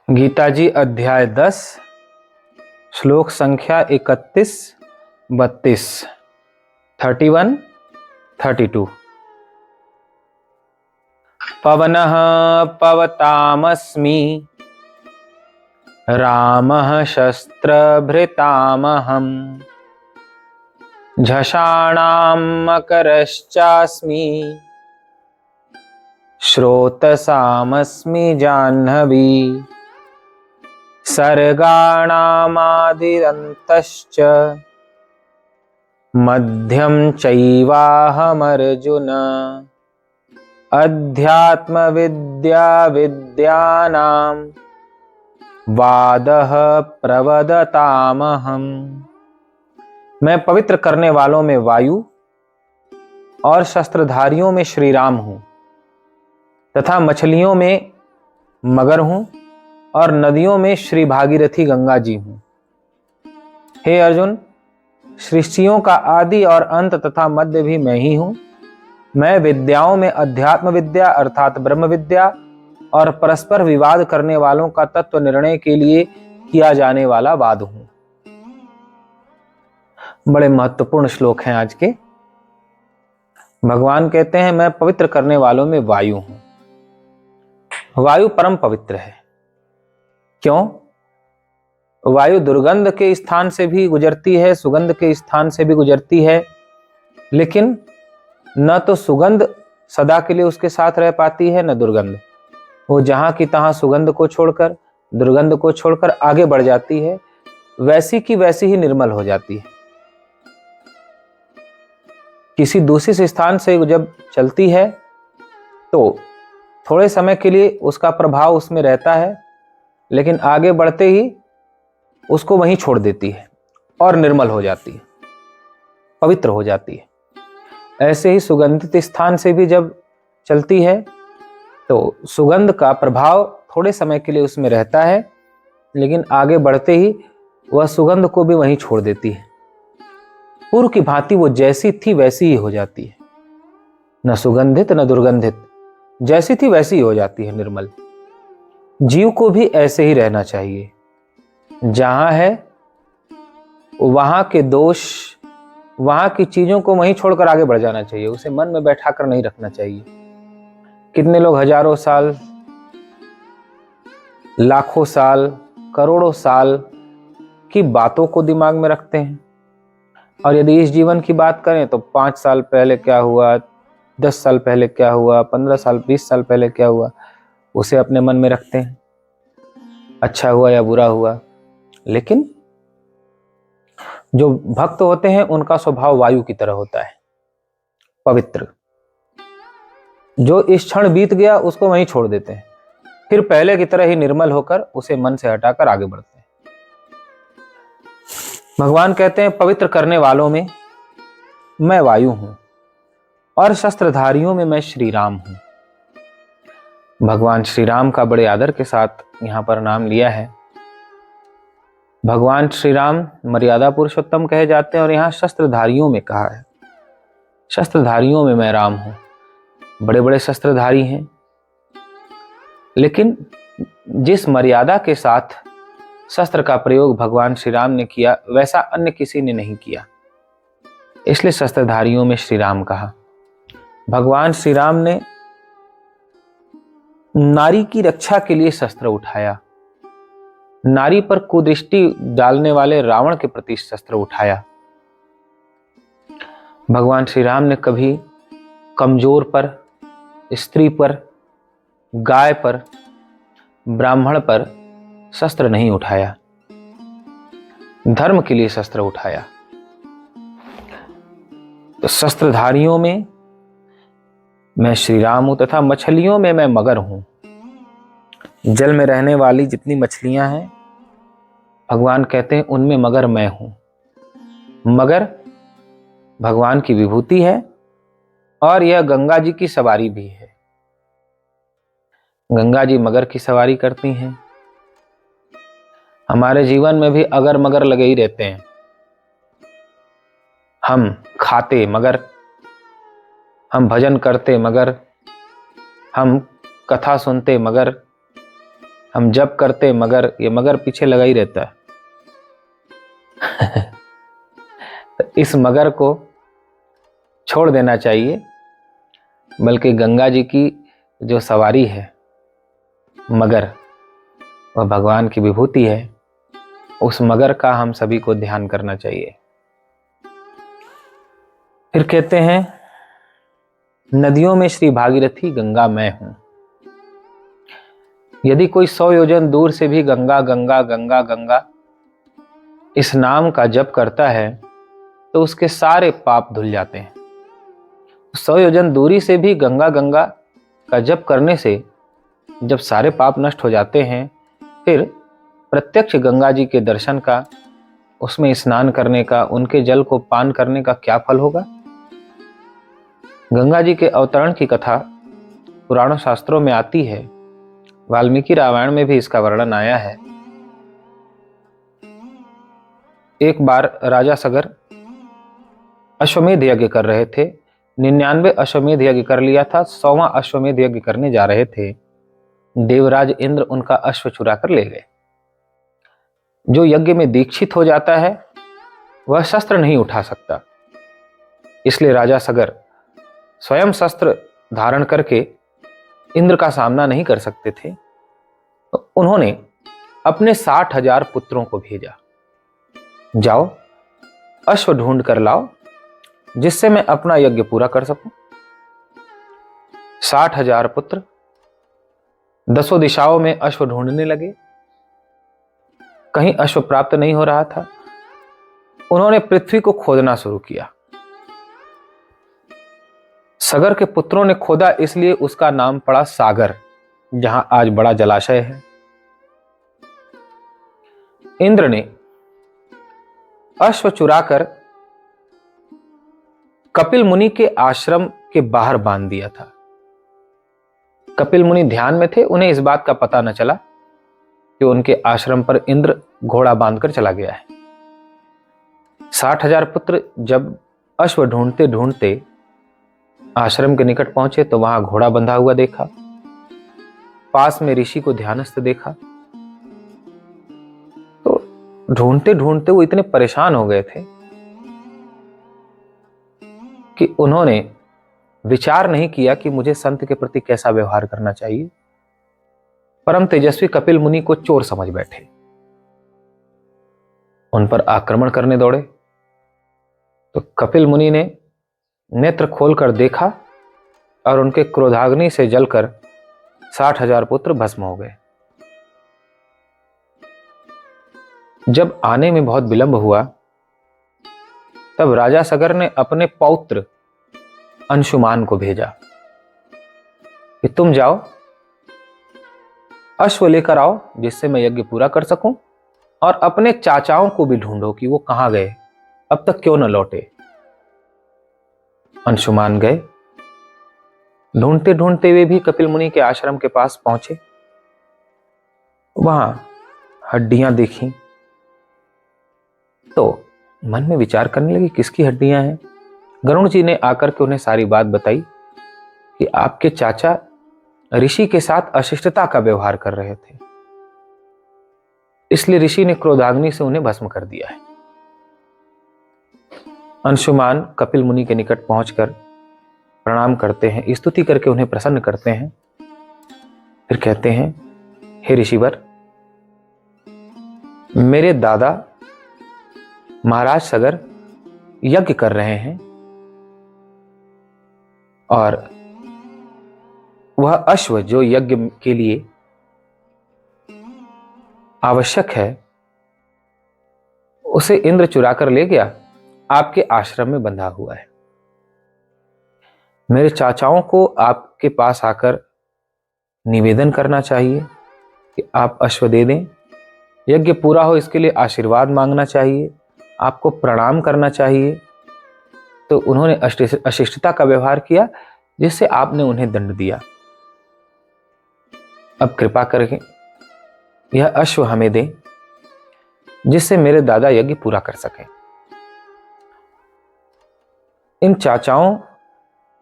गीता जी अध्याय 10 श्लोक संख्या 31, 32, 31, 32। पवनः पवतामस्मि रामः शस्त्रभृतामहम् झषाणां मकरश्चास्मि श्रोतसामस्मि जाह्नवी सर्गाणामादिरन्तश्च मध्यं चैवाहमर्जुन अध्यात्मविद्या विद्यानां वादः प्रवदतामहम्। मैं पवित्र करने वालों में वायु और शस्त्रधारियों में श्री राम हूं तथा मछलियों में मगर हूं और नदियों में श्री भागीरथी गंगा जी हूं। हे अर्जुन, सृष्टियों का आदि और अंत तथा मध्य भी मैं ही हूं। मैं विद्याओं में अध्यात्म विद्या अर्थात ब्रह्म विद्या और परस्पर विवाद करने वालों का तत्व निर्णय के लिए किया जाने वाला वाद हूं। बड़े महत्वपूर्ण श्लोक हैं आज के। भगवान कहते हैं मैं पवित्र करने वालों में वायु हूं। वायु परम पवित्र है। क्यों? वायु दुर्गंध के स्थान से भी गुजरती है, सुगंध के स्थान से भी गुजरती है, लेकिन न तो सुगंध सदा के लिए उसके साथ रह पाती है न दुर्गंध। वो जहां की तहां सुगंध को छोड़कर, दुर्गंध को छोड़कर आगे बढ़ जाती है, वैसी की वैसी ही निर्मल हो जाती है। किसी दूसरे स्थान से जब चलती है तो थोड़े समय के लिए उसका प्रभाव उसमें रहता है, लेकिन आगे बढ़ते ही उसको वहीं छोड़ देती है और निर्मल हो जाती है, पवित्र हो जाती है। ऐसे ही सुगंधित स्थान से भी जब चलती है तो सुगंध का प्रभाव थोड़े समय के लिए उसमें रहता है, लेकिन आगे बढ़ते ही वह सुगंध को भी वहीं छोड़ देती है। पूर्व की भांति वो जैसी थी वैसी ही हो जाती है, न सुगंधित न दुर्गंधित, जैसी थी वैसी ही हो जाती है, निर्मल। जीव को भी ऐसे ही रहना चाहिए। जहां है वहां के दोष, वहां की चीजों को वहीं छोड़कर आगे बढ़ जाना चाहिए, उसे मन में बैठा कर नहीं रखना चाहिए। कितने लोग हजारों साल, लाखों साल, करोड़ों साल की बातों को दिमाग में रखते हैं, और यदि इस जीवन की बात करें तो 5 साल पहले क्या हुआ, 10 साल पहले क्या हुआ, 15 साल 20 साल पहले क्या हुआ, उसे अपने मन में रखते हैं, अच्छा हुआ या बुरा हुआ। लेकिन जो भक्त होते हैं उनका स्वभाव वायु की तरह होता है, पवित्र। जो इस क्षण बीत गया उसको वहीं छोड़ देते हैं, फिर पहले की तरह ही निर्मल होकर उसे मन से हटाकर आगे बढ़ते हैं। भगवान कहते हैं पवित्र करने वालों में मैं वायु हूं और शस्त्रधारियों में मैं श्री राम हूं। भगवान श्री राम का बड़े आदर के साथ यहां पर नाम लिया है। भगवान श्री राम मर्यादा पुरुषोत्तम कहे जाते हैं और यहां शस्त्रधारियों में कहा है। शस्त्रधारियों में मैं राम हूं। बड़े बड़े शस्त्रधारी हैं, लेकिन जिस मर्यादा के साथ शस्त्र का प्रयोग भगवान श्री राम ने किया वैसा अन्य किसी ने नहीं किया, इसलिए शस्त्रधारियों में श्री राम कहा। भगवान श्री राम ने नारी की रक्षा के लिए शस्त्र उठाया, नारी पर कुदृष्टि डालने वाले रावण के प्रति शस्त्र उठाया। भगवान श्री राम ने कभी कमजोर पर, स्त्री पर, गाय पर, ब्राह्मण पर शस्त्र नहीं उठाया, धर्म के लिए शस्त्र उठाया। तो शस्त्रधारियों में मैं श्री राम हूं तथा मछलियों में मैं मगर हूं। जल में रहने वाली जितनी मछलियां हैं, भगवान कहते हैं उनमें मगर मैं हूं। मगर भगवान की विभूति है और यह गंगा जी की सवारी भी है। गंगा जी मगर की सवारी करती हैं। हमारे जीवन में भी अगर मगर लगे ही रहते हैं। हम खाते मगर, हम भजन करते मगर, हम कथा सुनते मगर, हम जप करते मगर ये मगर पीछे लगा ही रहता है। तो इस मगर को छोड़ देना चाहिए, बल्कि गंगा जी की जो सवारी है मगर, वह भगवान की विभूति है। उस मगर का हम सभी को ध्यान करना चाहिए। फिर कहते हैं, नदियों में श्री भागीरथी गंगा मैं हूं। यदि कोई 100 योजन दूर से भी गंगा गंगा गंगा गंगा इस नाम का जप करता है तो उसके सारे पाप धुल जाते हैं। 100 योजन दूरी से भी गंगा गंगा का जप करने से जब सारे पाप नष्ट हो जाते हैं, फिर प्रत्यक्ष गंगा जी के दर्शन का, उसमें स्नान करने का, उनके जल को पान करने का क्या फल होगा। गंगा जी के अवतरण की कथा पुराणों शास्त्रों में आती है। वाल्मीकि रामायण में भी इसका वर्णन आया है। एक बार राजा सगर अश्वमेध यज्ञ कर रहे थे। 99 अश्वमेध यज्ञ कर लिया था। 100वां अश्वमेध यज्ञ करने जा रहे थे। देवराज इंद्र उनका अश्व चुरा कर ले गए। जो यज्ञ में दीक्षित हो जाता है वह शस्त्र नहीं उठा सकता, इसलिए राजा सगर स्वयं शस्त्र धारण करके इंद्र का सामना नहीं कर सकते थे। तो उन्होंने अपने 60,000 पुत्रों को भेजा, जाओ अश्व ढूंढ कर लाओ जिससे मैं अपना यज्ञ पूरा कर सकूं। 60,000 पुत्र 10 दिशाओं में अश्व ढूंढने लगे। कहीं अश्व प्राप्त नहीं हो रहा था। उन्होंने पृथ्वी को खोदना शुरू किया। सगर के पुत्रों ने खोदा, इसलिए उसका नाम पड़ा सागर, जहां आज बड़ा जलाशय है। इंद्र ने अश्व चुराकर कपिल मुनि के आश्रम के बाहर बांध दिया था। कपिल मुनि ध्यान में थे, उन्हें इस बात का पता न चला कि उनके आश्रम पर इंद्र घोड़ा बांधकर चला गया है। 60,000 पुत्र जब अश्व ढूंढते ढूंढते आश्रम के निकट पहुंचे तो वहां घोड़ा बंधा हुआ देखा। पास में ऋषि को ध्यानस्थ देखा। तो ढूंढते ढूंढते वो इतने परेशान हो गए थे कि उन्होंने विचार नहीं किया कि मुझे संत के प्रति कैसा व्यवहार करना चाहिए। परम तेजस्वी कपिल मुनि को चोर समझ बैठे, उन पर आक्रमण करने दौड़े। तो कपिल मुनि ने नेत्र खोलकर देखा और उनके क्रोधाग्नि से जलकर 60,000 पुत्र भस्म हो गए। जब आने में बहुत विलंब हुआ तब राजा सगर ने अपने पौत्र अंशुमान को भेजा कि तुम जाओ अश्व लेकर आओ जिससे मैं यज्ञ पूरा कर सकूं, और अपने चाचाओं को भी ढूंढो कि वो कहां गए, अब तक क्यों न लौटे। अंशुमान गए। ढूंढते ढूंढते हुए भी कपिल मुनि के आश्रम के पास पहुंचे। वहां हड्डियां देखी तो मन में विचार करने लगे किसकी हड्डियां हैं। गरुण जी ने आकर के उन्हें सारी बात बताई कि आपके चाचा ऋषि के साथ अशिष्टता का व्यवहार कर रहे थे, इसलिए ऋषि ने क्रोधाग्नि से उन्हें भस्म कर दिया है। अंशुमान कपिल मुनि के निकट पहुंचकर प्रणाम करते हैं, स्तुति करके उन्हें प्रसन्न करते हैं। फिर कहते हैं, हे ऋषिवर, मेरे दादा महाराज सगर यज्ञ कर रहे हैं और वह अश्व जो यज्ञ के लिए आवश्यक है उसे इंद्र चुरा कर ले गया, आपके आश्रम में बंधा हुआ है। मेरे चाचाओं को आपके पास आकर निवेदन करना चाहिए कि आप अश्व दे दें, यज्ञ पूरा हो इसके लिए आशीर्वाद मांगना चाहिए, आपको प्रणाम करना चाहिए। तो उन्होंने अशिष्टता का व्यवहार किया जिससे आपने उन्हें दंड दिया। अब कृपा करके यह अश्व हमें दें जिससे मेरे दादा यज्ञ पूरा कर सकें। इन चाचाओं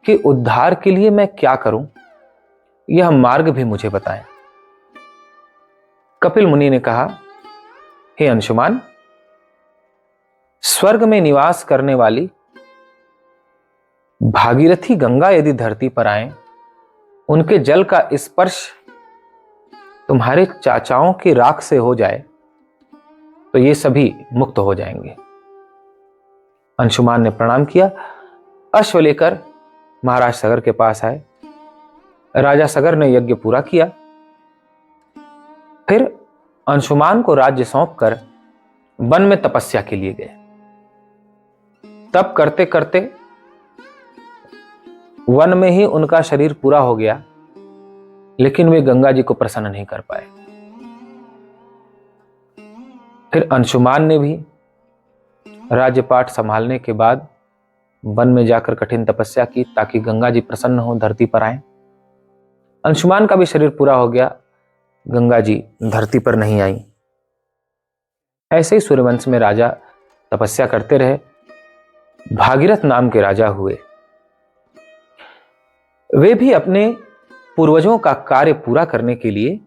के उद्धार के लिए मैं क्या करूं, यह मार्ग भी मुझे बताएं। कपिल मुनि ने कहा, हे अंशुमान, स्वर्ग में निवास करने वाली भागीरथी गंगा यदि धरती पर आए, उनके जल का स्पर्श तुम्हारे चाचाओं की राख से हो जाए तो ये सभी मुक्त हो जाएंगे। अंशुमान ने प्रणाम किया, अश्व लेकर महाराज सगर के पास आए। राजा सगर ने यज्ञ पूरा किया। फिर अंशुमान को राज्य सौंपकर वन में तपस्या के लिए गए। तप करते करते वन में ही उनका शरीर पूरा हो गया, लेकिन वे गंगा जी को प्रसन्न नहीं कर पाए। फिर अंशुमान ने भी राज्यपाट संभालने के बाद वन में जाकर कठिन तपस्या की ताकि गंगा जी प्रसन्न हो, धरती पर आए। अंशुमान का भी शरीर पूरा हो गया, गंगा जी धरती पर नहीं आई। ऐसे ही सूर्यवंश में राजा तपस्या करते रहे। भागीरथ नाम के राजा हुए। वे भी अपने पूर्वजों का कार्य पूरा करने के लिए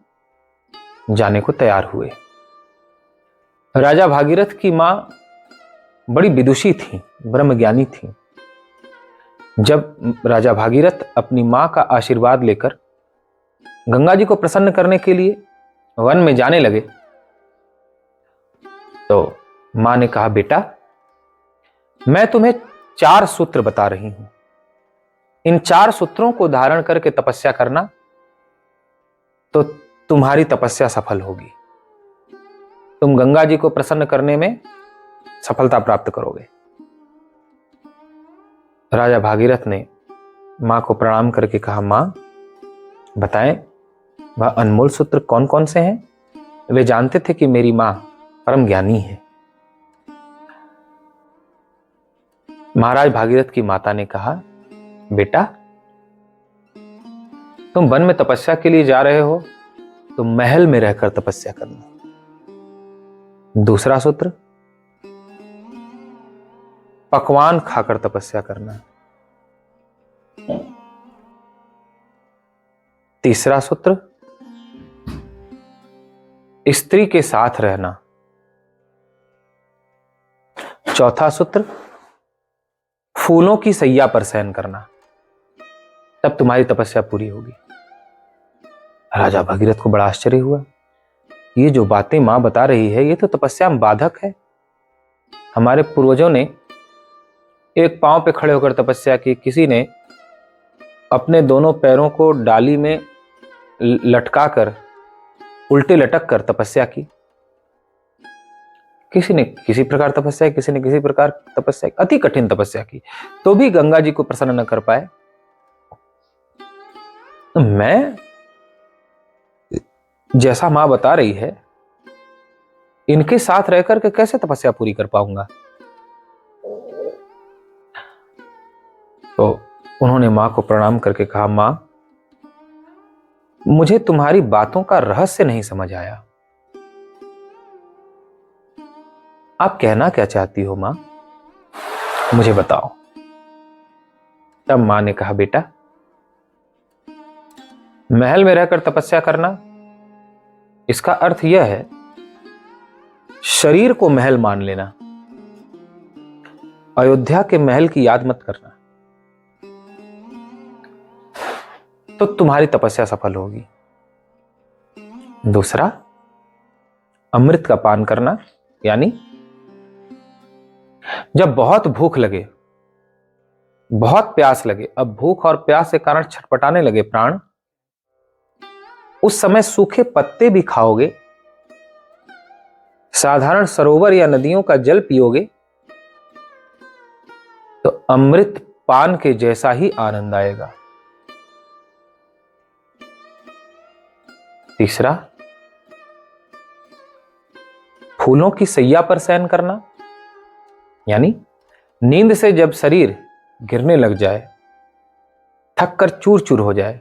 जाने को तैयार हुए। राजा भागीरथ की मां बड़ी विदुषी थी, ब्रह्मज्ञानी थी। जब राजा भागीरथ अपनी मां का आशीर्वाद लेकर गंगा जी को प्रसन्न करने के लिए वन में जाने लगे तो मां ने कहा, बेटा, मैं तुम्हें 4 सूत्र बता रही हूं। इन 4 सूत्रों को धारण करके तपस्या करना तो तुम्हारी तपस्या सफल होगी। तुम गंगा जी को प्रसन्न करने में सफलता प्राप्त करोगे। राजा भागीरथ ने मां को प्रणाम करके कहा, मां, बताएं वह अनमोल सूत्र कौन कौन से हैं? वे जानते थे कि मेरी मां परम ज्ञानी है। महाराज भागीरथ की माता ने कहा, बेटा, तुम वन में तपस्या के लिए जा रहे हो तो महल में रहकर तपस्या करना। दूसरा सूत्र, पकवान खाकर तपस्या करना। तीसरा सूत्र, स्त्री के साथ रहना। चौथा सूत्र, फूलों की सैया पर शयन करना। तब तुम्हारी तपस्या पूरी होगी। राजा भगीरथ को बड़ा आश्चर्य हुआ। ये जो बातें मां बता रही है ये तो तपस्या में बाधक है। हमारे पूर्वजों ने एक पांव पे खड़े होकर तपस्या की, किसी ने अपने दोनों पैरों को डाली में लटकाकर उल्टे लटक कर तपस्या की। किसी ने किसी प्रकार तपस्या की, किसी ने किसी प्रकार तपस्या की, अति कठिन तपस्या की, तो भी गंगा जी को प्रसन्न न कर पाए। तो मैं जैसा मां बता रही है इनके साथ रहकर के कैसे तपस्या पूरी कर पाऊंगा? तो उन्होंने मां को प्रणाम करके कहा, मां, मुझे तुम्हारी बातों का रहस्य नहीं समझ आया। आप कहना क्या चाहती हो मां? मुझे बताओ। तब मां ने कहा, बेटा, महल में रहकर तपस्या करना, इसका अर्थ यह है शरीर को महल मान लेना। अयोध्या के महल की याद मत करना, तो तुम्हारी तपस्या सफल होगी। दूसरा, अमृत का पान करना, यानी जब बहुत भूख लगे, बहुत प्यास लगे, अब भूख और प्यास के कारण छटपटाने लगे प्राण, उस समय सूखे पत्ते भी खाओगे, साधारण सरोवर या नदियों का जल पियोगे तो अमृत पान के जैसा ही आनंद आएगा। तीसरा, फूलों की सैया पर शयन करना, यानी नींद से जब शरीर गिरने लग जाए, थक कर चूर चूर हो जाए,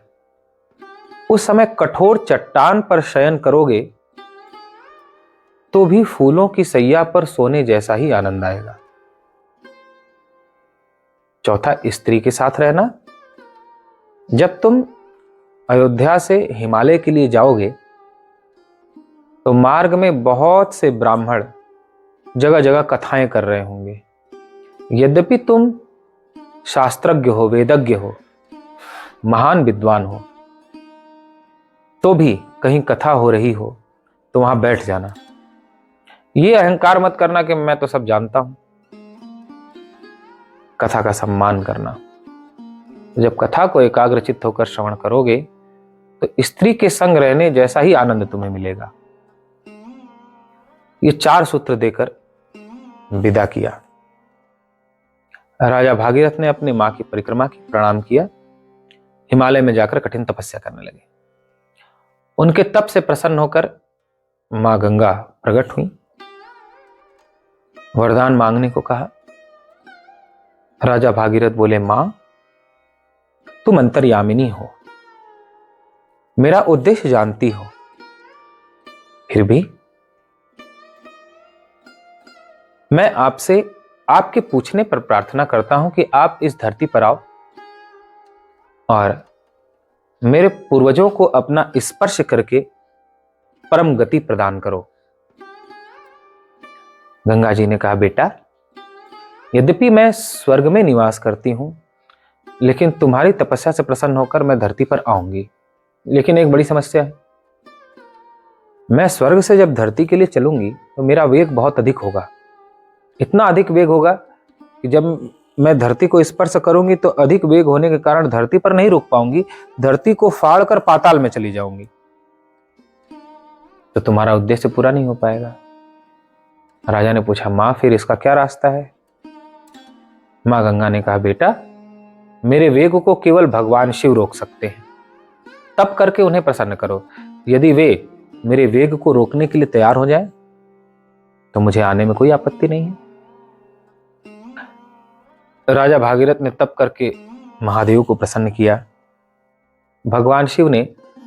उस समय कठोर चट्टान पर शयन करोगे तो भी फूलों की सैया पर सोने जैसा ही आनंद आएगा। चौथा, स्त्री के साथ रहना। जब तुम अयोध्या से हिमालय के लिए जाओगे तो मार्ग में बहुत से ब्राह्मण जगह जगह कथाएं कर रहे होंगे। यद्यपि तुम शास्त्रज्ञ हो, वेदज्ञ हो, महान विद्वान हो, तो भी कहीं कथा हो रही हो तो वहां बैठ जाना। ये अहंकार मत करना कि मैं तो सब जानता हूं। कथा का सम्मान करना। जब कथा को एकाग्रचित्त होकर श्रवण करोगे तो स्त्री के संग रहने जैसा ही आनंद तुम्हें मिलेगा। ये 4 सूत्र देकर विदा किया। राजा भागीरथ ने अपनी मां की परिक्रमा की, प्रणाम किया, हिमालय में जाकर कठिन तपस्या करने लगे। उनके तप से प्रसन्न होकर मां गंगा प्रकट हुई, वरदान मांगने को कहा। राजा भागीरथ बोले, मां तुम अंतर्यामिनी हो, मेरा उद्देश्य जानती हो, फिर भी मैं आपसे आपके पूछने पर प्रार्थना करता हूं कि आप इस धरती पर आओ और मेरे पूर्वजों को अपना स्पर्श करके परम गति प्रदान करो। गंगा जी ने कहा, बेटा यद्यपि मैं स्वर्ग में निवास करती हूं, लेकिन तुम्हारी तपस्या से प्रसन्न होकर मैं धरती पर आऊंगी। लेकिन एक बड़ी समस्या है, मैं स्वर्ग से जब धरती के लिए चलूंगी तो मेरा वेग बहुत अधिक होगा। इतना अधिक वेग होगा कि जब मैं धरती को स्पर्श करूंगी तो अधिक वेग होने के कारण धरती पर नहीं रुक पाऊंगी, धरती को फाड़ कर पाताल में चली जाऊंगी, तो तुम्हारा उद्देश्य पूरा नहीं हो पाएगा। राजा ने पूछा, मां फिर इसका क्या रास्ता है? मां गंगा ने कहा, बेटा मेरे वेग को केवल भगवान शिव रोक सकते हैं, तब करके उन्हें प्रसन्न करो। यदि वे मेरे वेग को रोकने के लिए तैयार हो जाए तो मुझे आने में कोई आपत्ति नहीं है। राजा भागीरथ ने तप करके महादेव को प्रसन्न किया। भगवान शिव ने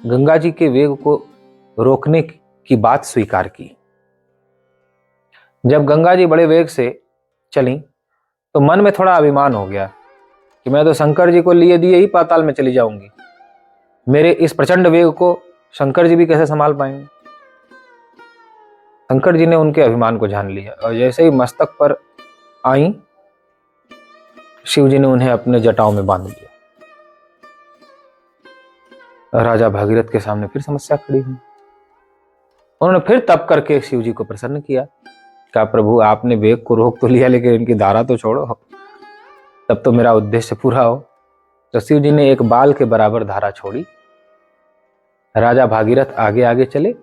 गंगा जी के वेग को रोकने की बात स्वीकार की। जब गंगा जी बड़े वेग से चली तो मन में थोड़ा अभिमान हो गया कि मैं तो शंकर जी को लिए दिए ही पाताल में चली जाऊंगी, मेरे इस प्रचंड वेग को शंकर जी भी कैसे संभाल पाएंगे। शंकर जी ने उनके अभिमान को जान लिया और जैसे ही मस्तक पर आई, शिव जी ने उन्हें अपने जटाओं में बांध लिया। राजा भागीरथ के सामने फिर समस्या खड़ी हुई। उन्होंने फिर तप करके शिव जी को प्रसन्न किया। कहा, प्रभु आपने वेग को रोक तो लिया, लेकिन इनकी धारा तो छोड़ो, तब तो मेरा उद्देश्य पूरा हो। तो शिव जी ने एक बाल के बराबर धारा छोड़ी। राजा भागीरथ आगे आगे चले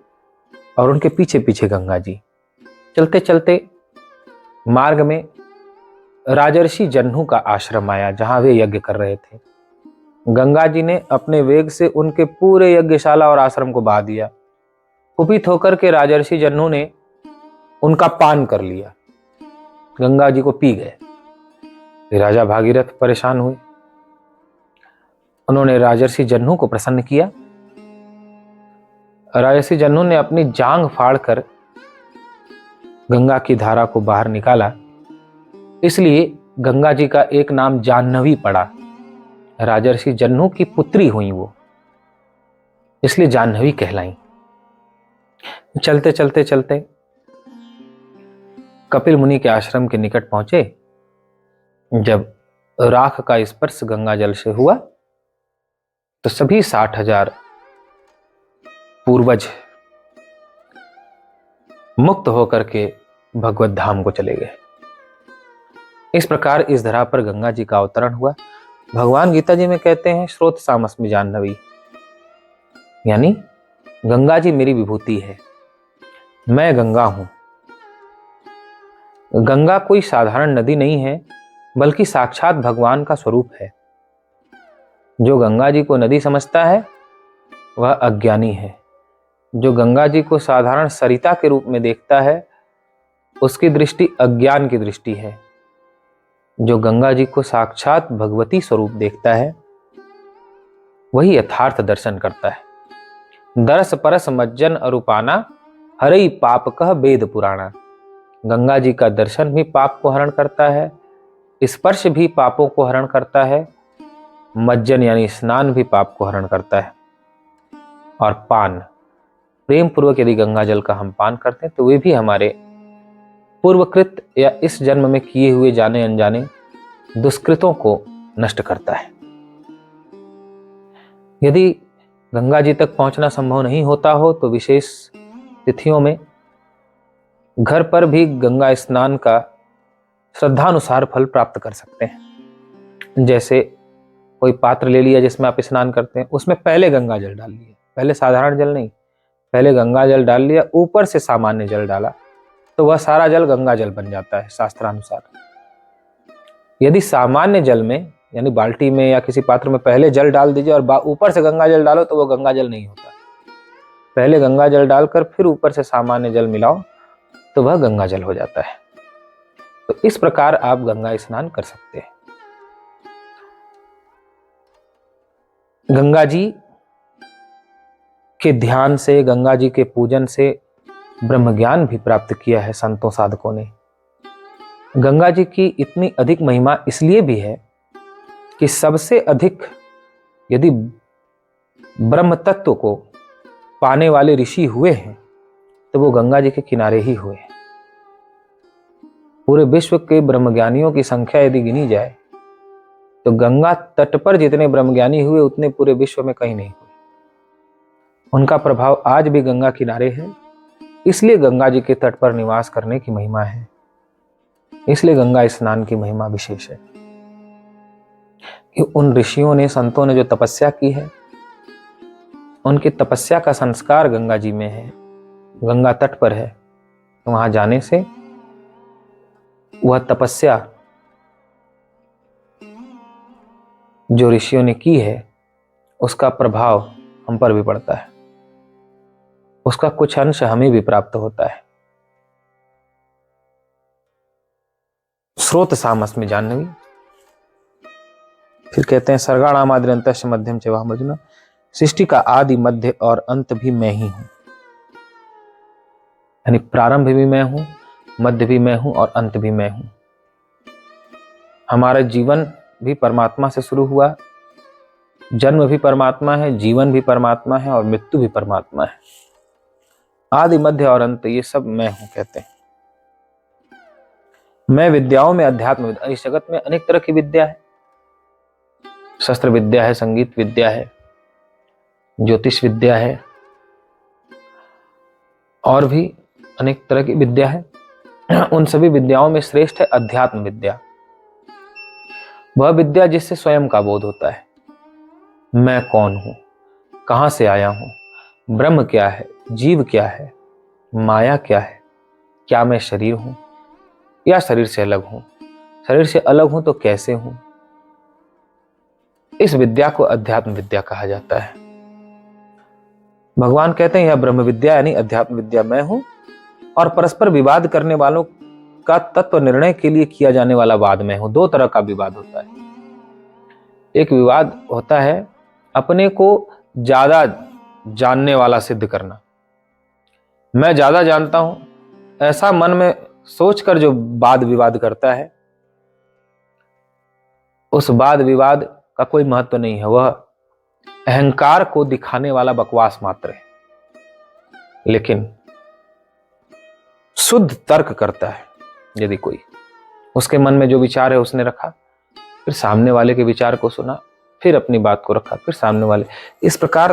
और उनके पीछे पीछे गंगा जी। चलते चलते मार्ग में राजर्षि जन्हू का आश्रम आया, जहां वे यज्ञ कर रहे थे। गंगा जी ने अपने वेग से उनके पूरे यज्ञशाला और आश्रम को बहा दिया। कुपित होकर के राजर्षि जन्हू ने उनका पान कर लिया, गंगा जी को पी गए। राजा भागीरथ परेशान हुए। उन्होंने राजर्षि जन्हू को प्रसन्न किया। राजर्षि जन्हू ने अपनी जांघ फाड़कर गंगा की धारा को बाहर निकाला, इसलिए गंगा जी का एक नाम जाह्नवी पड़ा। राजर्षि जन्हू की पुत्री हुई वो, इसलिए जाह्नवी कहलाई। चलते चलते चलते कपिल मुनि के आश्रम के निकट पहुंचे। जब राख का स्पर्श गंगा जल से हुआ तो सभी 60,000 पूर्वज मुक्त होकर के भगवत धाम को चले गए। इस प्रकार इस धरा पर गंगा जी का अवतरण हुआ। भगवान गीता जी में कहते हैं, स्रोत सामस्मि जाह्नवी, यानी गंगा जी मेरी विभूति है, मैं गंगा हूं। गंगा कोई साधारण नदी नहीं है, बल्कि साक्षात भगवान का स्वरूप है। जो गंगा जी को नदी समझता है वह अज्ञानी है। जो गंगा जी को साधारण सरिता के रूप में देखता है उसकी दृष्टि अज्ञान की दृष्टि है। जो गंगा जी को साक्षात भगवती स्वरूप देखता है वही यथार्थ दर्शन करता है। दरस परस मज्जन अरूपाना, हरई पाप कह वेद पुराणा। गंगा जी का दर्शन भी पाप को हरण करता है, स्पर्श भी पापों को हरण करता है, मज्जन यानी स्नान भी पाप को हरण करता है, और पान प्रेम पूर्वक यदि गंगा जल का हम पान करते हैं तो वे भी हमारे पूर्वकृत या इस जन्म में किए हुए जाने अनजाने दुष्कृतों को नष्ट करता है। यदि गंगा जी तक पहुंचना संभव नहीं होता हो तो विशेष तिथियों में घर पर भी गंगा स्नान का श्रद्धानुसार फल प्राप्त कर सकते हैं। जैसे कोई पात्र ले लिया जिसमें आप स्नान करते हैं, उसमें पहले गंगा जल डाल लिया, पहले साधारण जल नहीं, पहले गंगा जल डाल लिया, ऊपर से सामान्य जल डाला, तो वह सारा जल गंगा जल बन जाता है शास्त्रानुसार। यदि सामान्य जल में यानी बाल्टी में या किसी पात्र में पहले जल डाल दीजिए और ऊपर से गंगा जल डालो तो वो गंगा जल नहीं होता। पहले गंगा जल डालकर फिर ऊपर से सामान्य जल मिलाओ तो वह गंगा जल हो जाता है। तो इस प्रकार आप गंगा स्नान कर सकते हैं। गंगा जी के ध्यान से, गंगा जी के पूजन से ब्रह्म ज्ञान भी प्राप्त किया है संतों साधकों ने। गंगा जी की इतनी अधिक महिमा इसलिए भी है कि सबसे अधिक यदि ब्रह्म तत्व को पाने वाले ऋषि हुए हैं तो वो गंगा जी के किनारे ही हुए हैं। पूरे विश्व के ब्रह्मज्ञानियों की संख्या यदि गिनी जाए तो गंगा तट पर जितने ब्रह्मज्ञानी हुए उतने पूरे विश्व में कहीं नहीं हुए। उनका प्रभाव आज भी गंगा किनारे है, इसलिए गंगा जी के तट पर निवास करने की महिमा है, इसलिए गंगा स्नान की महिमा विशेष है कि उन ऋषियों ने, संतों ने जो तपस्या की है, उनकी तपस्या का संस्कार गंगा जी में है, गंगा तट पर है। तो वहां जाने से वह तपस्या जो ऋषियों ने की है उसका प्रभाव हम पर भी पड़ता है, उसका कुछ अंश हमें भी प्राप्त होता है। स्रोत सामस में जाह्नवी फिर कहते हैं सर्गाणाम आदिरंतस्य मध्यम च वाहम अर्जुन, सृष्टि का आदि मध्य और अंत भी मैं ही हूं। यानी प्रारंभ भी मैं हूं, मध्य भी मैं हूं और अंत भी मैं हूं। हमारा जीवन भी परमात्मा से शुरू हुआ, जन्म भी परमात्मा है, जीवन भी परमात्मा है और मृत्यु भी परमात्मा है। आदि मध्य और अंत ये सब मैं हूं कहते हैं। मैं विद्याओं में अध्यात्म विद्या, इस जगत में अनेक तरह की विद्या है, शस्त्र विद्या है, संगीत विद्या है, ज्योतिष विद्या है और भी अनेक तरह की विद्या है। उन सभी विद्याओं में श्रेष्ठ है अध्यात्म विद्या। वह विद्या जिससे स्वयं का बोध होता है, मैं कौन हूं, कहां से आया हूं, ब्रह्म क्या है, जीव क्या है, माया क्या है, क्या मैं शरीर हूं या शरीर से अलग हूं, शरीर से अलग हूं तो कैसे हूं। इस विद्या को अध्यात्म विद्या कहा जाता है। भगवान कहते हैं यह ब्रह्म विद्या यानी अध्यात्म विद्या मैं हूं और परस्पर विवाद करने वालों का तत्व निर्णय के लिए किया जाने वाला वाद मैं हूं। दो तरह का विवाद होता है। एक विवाद होता है अपने को ज्यादा जानने वाला सिद्ध करना, मैं ज्यादा जानता हूं, ऐसा मन में सोचकर जो वाद विवाद करता है उस वाद विवाद का कोई महत्व नहीं है, वह अहंकार को दिखाने वाला बकवास मात्र है। लेकिन शुद्ध तर्क करता है, यदि कोई उसके मन में जो विचार है उसने रखा, फिर सामने वाले के विचार को सुना, फिर अपनी बात को रखा, फिर सामने वाले, इस प्रकार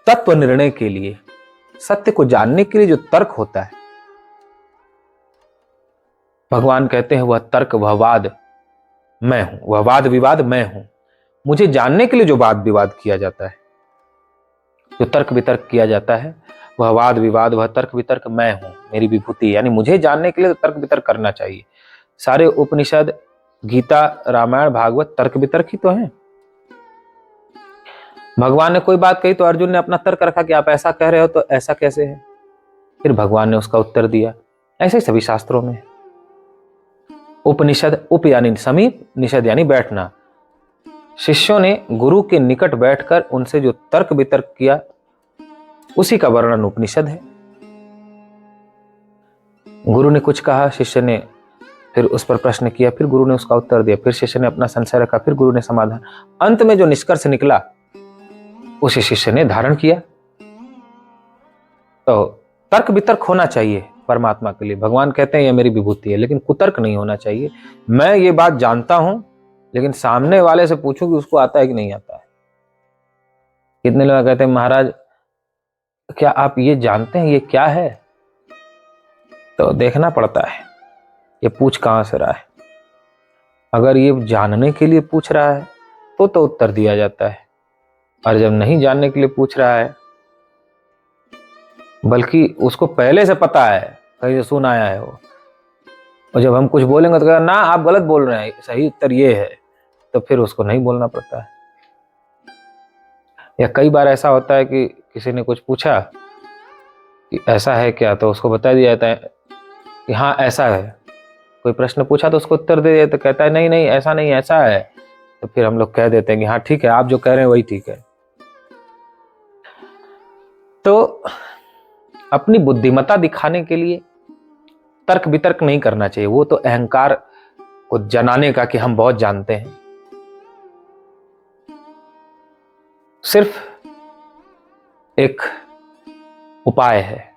तत्व निर्णय के लिए, सत्य को जानने के लिए जो तर्क होता है, भगवान कहते हैं वह तर्क, वह वाद मैं हूं, वह वाद विवाद मैं हूं। मुझे जानने के लिए जो वाद विवाद किया जाता है, जो तर्क वितर्क किया जाता है, वह वाद विवाद, वह तर्क वितर्क मैं हूं, मेरी विभूति। यानी मुझे जानने के लिए तो तर्क वितर्क करना चाहिए। सारे उपनिषद, गीता, रामायण, भागवत तर्क वितर्क ही तो हैं। भगवान ने कोई बात कही तो अर्जुन ने अपना तर्क रखा कि आप ऐसा कह रहे हो तो ऐसा कैसे है, फिर भगवान ने उसका उत्तर दिया। ऐसे ही सभी शास्त्रों में उपनिषद, उप यानी समीप, निषद यानी बैठना। शिष्यों ने गुरु के निकट बैठकर उनसे जो तर्क वितर्क किया उसी का वर्णन उपनिषद है। गुरु ने कुछ कहा, शिष्य ने फिर उस पर प्रश्न किया, फिर गुरु ने उसका उत्तर दिया, फिर शिष्य ने अपना संशय रखा, फिर गुरु ने समाधान। अंत में जो निष्कर्ष निकला उसे शिष्य ने धारण किया। तो तर्क वितर्क होना चाहिए परमात्मा के लिए। भगवान कहते हैं ये मेरी विभूति है, लेकिन कुतर्क नहीं होना चाहिए। मैं ये बात जानता हूं, लेकिन सामने वाले से पूछूं कि उसको आता है कि नहीं आता है। कितने लोग कहते हैं महाराज क्या आप ये जानते हैं ये क्या है? तो देखना पड़ता है ये पूछ कहां से रहा है। अगर ये जानने के लिए पूछ रहा है तो उत्तर दिया जाता है, और जब नहीं जानने के लिए पूछ रहा है, बल्कि उसको पहले से पता है, कहीं से सुन आया है वो, और जब हम कुछ बोलेंगे तो कहेगा ना आप गलत बोल रहे हैं, सही उत्तर ये है, तो फिर उसको नहीं बोलना पड़ता है। या कई बार ऐसा होता है कि किसी ने कुछ पूछा कि ऐसा है क्या, तो उसको बता दिया जाता है कि हाँ ऐसा है। कोई प्रश्न पूछा तो उसको उत्तर दे दिया, तो कहता है नहीं नहीं ऐसा नहीं ऐसा है। तो फिर हम लोग कह देते हैं कि हाँ ठीक है, आप जो कह रहे हैं वही ठीक है। तो अपनी बुद्धिमत्ता दिखाने के लिए तर्क वितर्क नहीं करना चाहिए। वो तो अहंकार को जनाने का कि हम बहुत जानते हैं। सिर्फ एक उपाय है,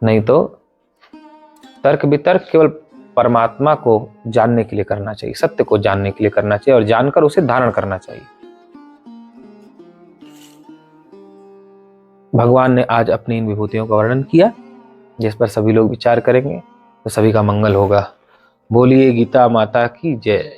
नहीं तो तर्क वितर्क केवल परमात्मा को जानने के लिए करना चाहिए, सत्य को जानने के लिए करना चाहिए, और जानकर उसे धारण करना चाहिए। भगवान ने आज अपनी इन विभूतियों का वर्णन किया, जिस पर सभी लोग विचार करेंगे तो सभी का मंगल होगा। बोलिए गीता माता की जय।